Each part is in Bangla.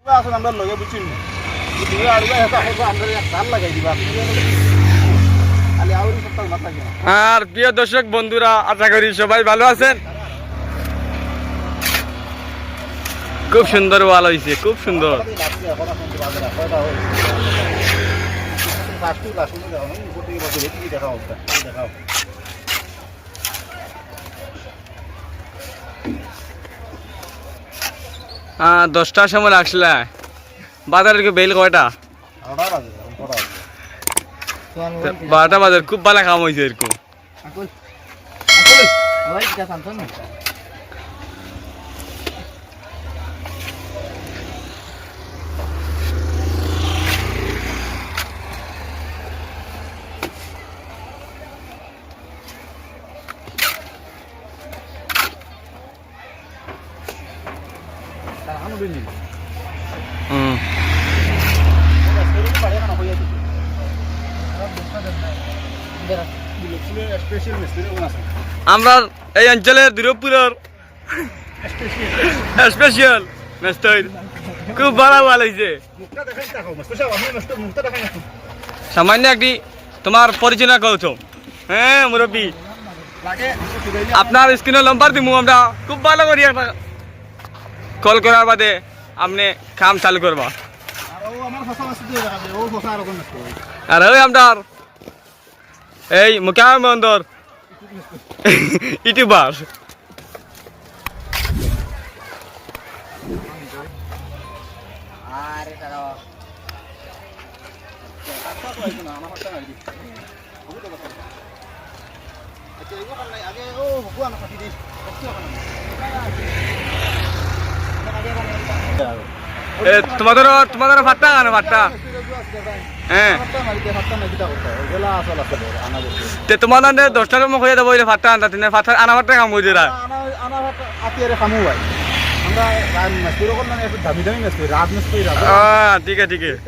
আমরা লগে বুঝছি না লাগাই দিবা আর প্রিয় দর্শক বন্ধুরা, আশা করি সবাই ভালো আছেন। খুব সুন্দর ওয়াল হয়েছে, খুব সুন্দর। হ্যাঁ, 10টার সময় আসলে বাজারের বেল কয়টা? 12টা বাজার। খুব ভালো কাম হয়েছে এরকম। আমরা এই অঞ্চলের দুর্গাপুরের স্পেশাল মিস্ত্রি, খুব ভালো ভালো হয়েছে। সামান্য একটি তোমার পরিচয় করছো। হ্যাঁ মুরব্বী, আপনার স্ক্রিনের নাম্বার দিব আমরা, খুব ভালো করি একটা কল করার বাদে আপনি কাম চালু করবা। আর ওই আপনার এই মুকাম বন্দর ইউটিউবার তোমাদের ভাতটা কেন ভাতটা? হ্যাঁ, তোমাদের 10টার সময় হয়ে যাবো ভাতটা আনতা, ভাত আনা ভাতটা কাম হয়ে যায়। ঠিক আছে, ঠিক আছে।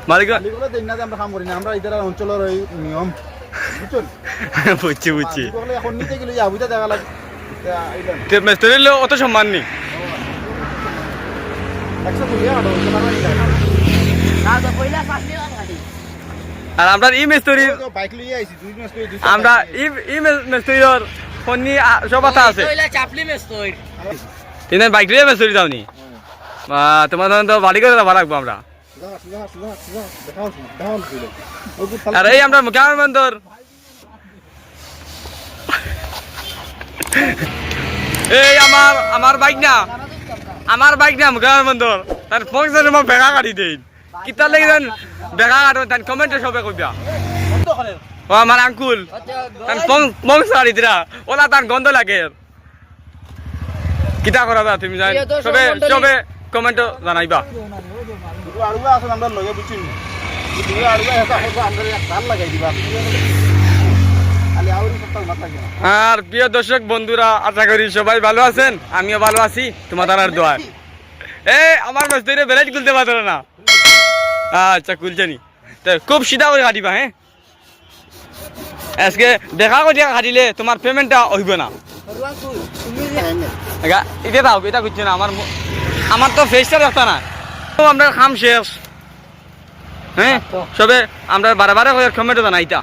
মালিক অঞ্চলের নিয়ম বুঝছি বুঝছি। এখন নিতে গেলে আবুটা দেখা লাগে মিস্ত্রির অত সম্মান নেই। আর আমরা ই মিস্ত্রি, আমরা ই মিস্ত্রির ফোনি সব কথা আছে। তিনি বাইক লিয়ে মিস্ত্রি যাওনি, তোমার তো বাড়ি করে যাওয়া লাগবো আমরা। আর এই আমরা মুকাম বন্দর, এই আমার বাইক না, আমার বাইক না মুকাম বন্দর। তার ফোন বেড়া কাটি দেই, কিতার লাগি দেন বেড়া কাটো, তার কমেন্টে সবে কইবা ও আমার আঙ্কুল তার ফোন সারি দিরা, ওলা তার গন্ধ লাগে। কিতা করাবা তুমি জান, সবে সবে কমেন্টে জানাইবা। আমরা লগে বুঝছি লাগাই দিবা। আর প্রিয় দর্শক বন্ধুরা, আশা করি সবাই ভালো আছেন, আমিও ভালো আছি তোমাদের দোয়া। আমার মিস্ত্রি বেলাইট খুলতে পারতো না। আচ্ছা খুলছেনি, খুব সিধা করে কাটিবা। হ্যাঁ, আজকে দেখা করে কাটিলে তোমার পেমেন্টটা হইব না। এটা দাও, এটা করছে না, আমার তো ফেসটা রাখতা না। আমরা খাম শেষ। হ্যাঁ, সবে আমরা বারে বারে কমেন্টও জানাইতা।